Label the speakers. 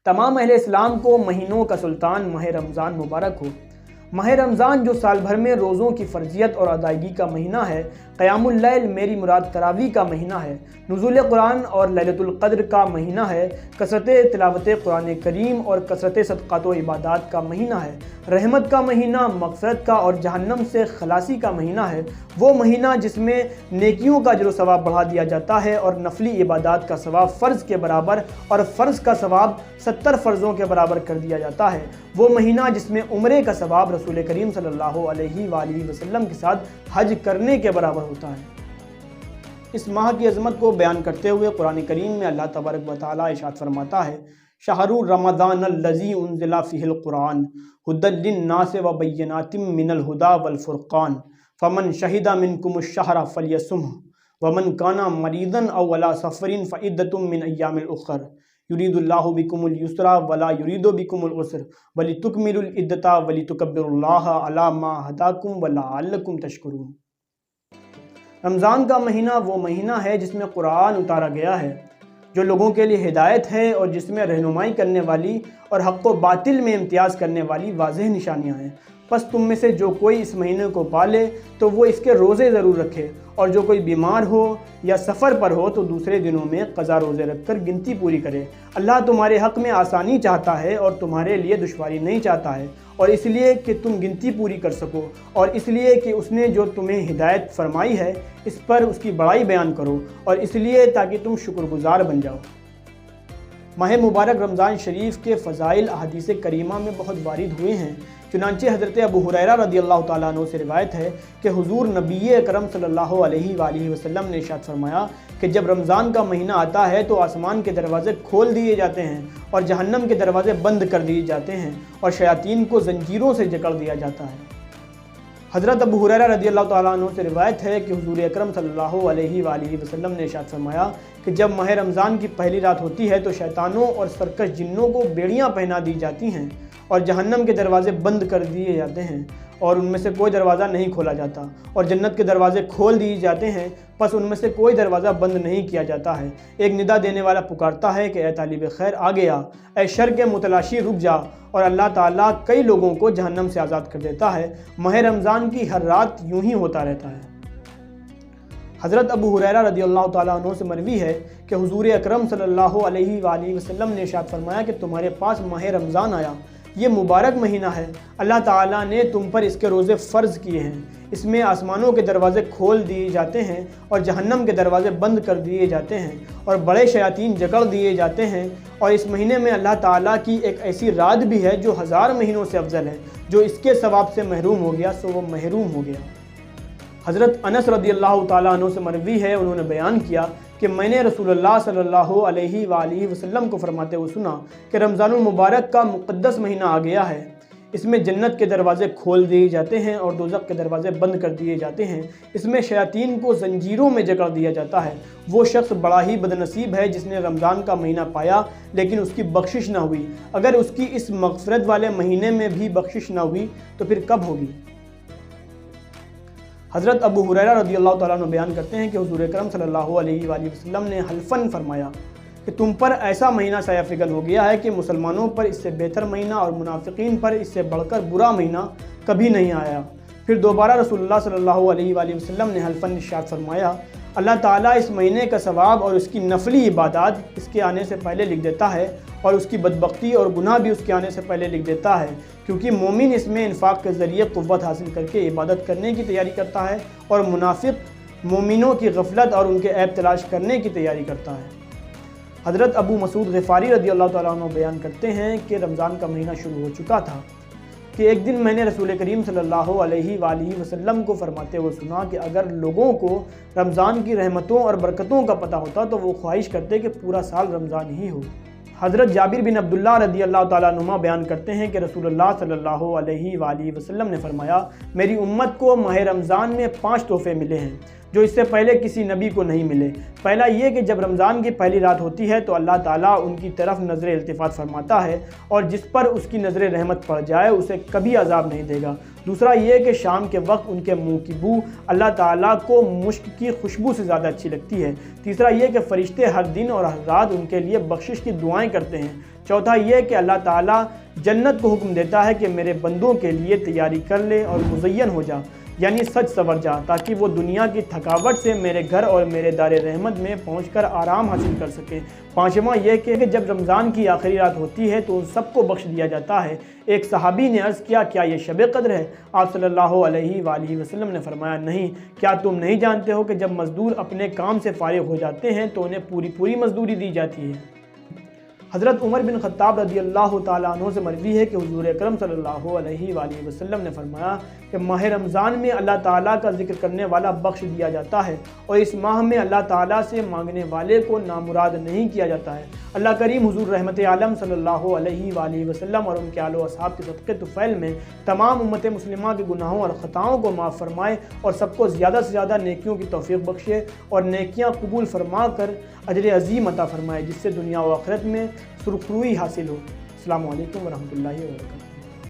Speaker 1: تمام اہل اسلام کو مہینوں کا سلطان ماہ رمضان مبارک ہو۔ ماہ رمضان جو سال بھر میں روزوں کی فرضیت اور ادائیگی کا مہینہ ہے، قیام اللیل میری مراد تراویح کا مہینہ ہے، نزول قرآن اور لیلۃ القدر کا مہینہ ہے، کثرت تلاوت قرآن کریم اور کثرت صدقات و عبادات کا مہینہ ہے، رحمت کا مہینہ، مغفرت کا اور جہنم سے خلاصی کا مہینہ ہے، وہ مہینہ جس میں نیکیوں کا اجر و ثواب بڑھا دیا جاتا ہے اور نفلی عبادات کا ثواب فرض کے برابر اور فرض کا ثواب 70 فرضوں کے برابر کر دیا جاتا ہے، وہ مہینہ جس میں عمرے کا ثواب رسول کریم صلی اللہ علیہ وآلہ وسلم کے ساتھ حج کرنے کے برابر ہوتا ہے۔ اس ماہ کی عظمت کو بیان کرتے ہوئے قرآن کریم میں اللہ تبارک و تعالیٰ ارشاد فرماتا ہے: شہر رمضان الذی انزل فیہ القرآن ھدی للناس وبینات من الھدی والفرقان فمن شہد منکم الشہر فلیصمہ ومن کان مریضا او علی سفر فعدۃ من ایام اخر یرید اللہ بکم الیسر ولا یرید بکم العسر ولتکملوا العدۃ ولتکبروا اللہ علی ما ھداکم ولعلکم تشکرون۔ رمضان کا مہینہ وہ مہینہ ہے جس میں قرآن اتارا گیا ہے، جو لوگوں کے لیے ہدایت ہے اور جس میں رہنمائی کرنے والی اور حق و باطل میں امتیاز کرنے والی واضح نشانیاں ہیں۔ پس تم میں سے جو کوئی اس مہینے کو پالے تو وہ اس کے روزے ضرور رکھے، اور جو کوئی بیمار ہو یا سفر پر ہو تو دوسرے دنوں میں قضا روزے رکھ کر گنتی پوری کرے۔ اللہ تمہارے حق میں آسانی چاہتا ہے اور تمہارے لیے دشواری نہیں چاہتا ہے، اور اس لیے کہ تم گنتی پوری کر سکو، اور اس لیے کہ اس نے جو تمہیں ہدایت فرمائی ہے اس پر اس کی بڑائی بیان کرو، اور اس لیے تاکہ تم شکر گزار بن جاؤ۔ ماہ مبارک رمضان شریف کے فضائل احادیث کریمہ میں بہت وارد ہوئے ہیں۔ چنانچہ حضرت ابو ہریرہ رضی اللہ تعالیٰ عنہ سے روایت ہے کہ حضور نبی اکرم صلی اللہ علیہ وآلہ وسلم نے ارشاد فرمایا کہ جب رمضان کا مہینہ آتا ہے تو آسمان کے دروازے کھول دیے جاتے ہیں اور جہنم کے دروازے بند کر دیے جاتے ہیں اور شیاطین کو زنجیروں سے جکڑ دیا جاتا ہے۔ حضرت ابو ہریرہ رضی اللہ تعالیٰ عنہ سے روایت ہے کہ حضور اکرم صلی اللہ علیہ وآلہ وسلم نے ارشاد فرمایا کہ جب ماہ رمضان کی پہلی رات ہوتی ہے تو شیطانوں اور سرکش جنوں کو بیڑیاں پہنا دی جاتی ہیں اور جہنم کے دروازے بند کر دیے جاتے ہیں اور ان میں سے کوئی دروازہ نہیں کھولا جاتا، اور جنت کے دروازے کھول دیے جاتے ہیں پس ان میں سے کوئی دروازہ بند نہیں کیا جاتا ہے۔ ایک ندا دینے والا پکارتا ہے کہ اے طالب خیر آگے آ، اے شر کے متلاشی رک جا، اور اللہ تعالیٰ کئی لوگوں کو جہنم سے آزاد کر دیتا ہے۔ ماہ رمضان کی ہر رات یوں ہی ہوتا رہتا ہے۔ حضرت ابو ہریرہ رضی اللہ تعالیٰ عنہ سے مروی ہے کہ حضور اکرم صلی اللہ علیہ وآلہ وسلم نے ارشاد فرمایا کہ تمہارے پاس ماہ رمضان آیا، یہ مبارک مہینہ ہے، اللہ تعالیٰ نے تم پر اس کے روزے فرض کیے ہیں، اس میں آسمانوں کے دروازے کھول دیے جاتے ہیں اور جہنم کے دروازے بند کر دیے جاتے ہیں اور بڑے شیاطین جکڑ دیے جاتے ہیں، اور اس مہینے میں اللہ تعالیٰ کی ایک ایسی رات بھی ہے جو 1000 مہینوں سے افضل ہے، جو اس کے ثواب سے محروم ہو گیا سو وہ محروم ہو گیا۔ حضرت انس رضی اللہ تعالیٰ عنہ سے مروی ہے، انہوں نے بیان کیا کہ میں نے رسول اللہ صلی اللہ علیہ وآلہ وسلم کو فرماتے ہوئے سنا کہ رمضان المبارک کا مقدس مہینہ آ گیا ہے، اس میں جنت کے دروازے کھول دیے جاتے ہیں اور دوزخ کے دروازے بند کر دیے جاتے ہیں، اس میں شیاطین کو زنجیروں میں جکڑ دیا جاتا ہے۔ وہ شخص بڑا ہی بدنصیب ہے جس نے رمضان کا مہینہ پایا لیکن اس کی بخشش نہ ہوئی۔ اگر اس کی اس مغفرت والے مہینے میں بھی بخشش نہ ہوئی تو پھر کب ہوگی؟ حضرت ابو ہریرہ رضی اللہ تعالیٰ عنہ بیان کرتے ہیں کہ حضور اکرم صلی اللہ علیہ وآلہ وسلم نے حلفاً فرمایا کہ تم پر ایسا مہینہ سایہ فگن ہو گیا ہے کہ مسلمانوں پر اس سے بہتر مہینہ اور منافقین پر اس سے بڑھ کر برا مہینہ کبھی نہیں آیا۔ پھر دوبارہ رسول اللہ صلی اللہ علیہ وآلہ وسلم نے حلفاً ارشاد فرمایا اللہ تعالیٰ اس مہینے کا ثواب اور اس کی نفلی عبادات اس کے آنے سے پہلے لکھ دیتا ہے، اور اس کی بدبختی اور گناہ بھی اس کے آنے سے پہلے لکھ دیتا ہے، کیونکہ مومن اس میں انفاق کے ذریعے قوت حاصل کر کے عبادت کرنے کی تیاری کرتا ہے، اور منافق مومنوں کی غفلت اور ان کے عیب تلاش کرنے کی تیاری کرتا ہے۔ حضرت ابو مسعود غفاری رضی اللہ تعالیٰ عنہ بیان کرتے ہیں کہ رمضان کا مہینہ شروع ہو چکا تھا کہ ایک دن میں نے رسول کریم صلی اللہ علیہ وآلہ وسلم کو فرماتے ہوئے سنا کہ اگر لوگوں کو رمضان کی رحمتوں اور برکتوں کا پتہ ہوتا تو وہ خواہش کرتے کہ پورا سال رمضان ہی ہو۔ حضرت جابر بن عبداللہ رضی اللہ تعالیٰ عنہما بیان کرتے ہیں کہ رسول اللہ صلی اللہ علیہ وآلہ وسلم نے فرمایا میری امت کو ماہ رمضان میں 5 تحفے ملے ہیں جو اس سے پہلے کسی نبی کو نہیں ملے۔ پہلا یہ کہ جب رمضان کی پہلی رات ہوتی ہے تو اللہ تعالیٰ ان کی طرف نظر التفات فرماتا ہے اور جس پر اس کی نظر رحمت پڑ جائے اسے کبھی عذاب نہیں دے گا۔ دوسرا یہ کہ شام کے وقت ان کے منہ کی بو اللہ تعالیٰ کو مشک کی خوشبو سے زیادہ اچھی لگتی ہے۔ تیسرا یہ کہ فرشتے ہر دن اور ہر رات ان کے لیے بخشش کی دعائیں کرتے ہیں۔ چوتھا یہ کہ اللہ تعالیٰ جنت کو حکم دیتا ہے کہ میرے بندوں کے لیے تیاری کر لے اور مزین ہو جا، یعنی سج سور جا، تاکہ وہ دنیا کی تھکاوٹ سے میرے گھر اور میرے دار رحمت میں پہنچ کر آرام حاصل کر سکے۔ پانچواں یہ کہ جب رمضان کی آخری رات ہوتی ہے تو ان سب کو بخش دیا جاتا ہے۔ ایک صحابی نے عرض کیا، کیا یہ شب قدر ہے؟ آپ صلی اللہ علیہ وآلہ وسلم نے فرمایا، نہیں، کیا تم نہیں جانتے ہو کہ جب مزدور اپنے کام سے فارغ ہو جاتے ہیں تو انہیں پوری مزدوری دی جاتی ہے۔ حضرت عمر بن خطاب رضی اللہ تعالیٰ عنہ سے مروی ہے کہ حضور اکرم صلی اللہ علیہ وآلہ وسلم نے فرمایا کہ ماہ رمضان میں اللہ تعالیٰ کا ذکر کرنے والا بخش دیا جاتا ہے اور اس ماہ میں اللہ تعالیٰ سے مانگنے والے کو نامراد نہیں کیا جاتا ہے۔ اللہ کریم حضور رحمت عالم صلی اللہ علیہ وآلہ وسلم اور ان کے آل و اصحاب کے صدقے طفیل میں تمام امت مسلمہ کے گناہوں اور خطاؤں کو معاف فرمائے اور سب کو زیادہ سے زیادہ نیکیوں کی توفیق بخشے اور نیکیاں قبول فرما کر اجر عظیم عطا فرمائے، جس سے دنیا و آخرت میں سرخروئی حاصل ہو۔ السلام علیکم ورحمۃ اللہ وبرکاتہ۔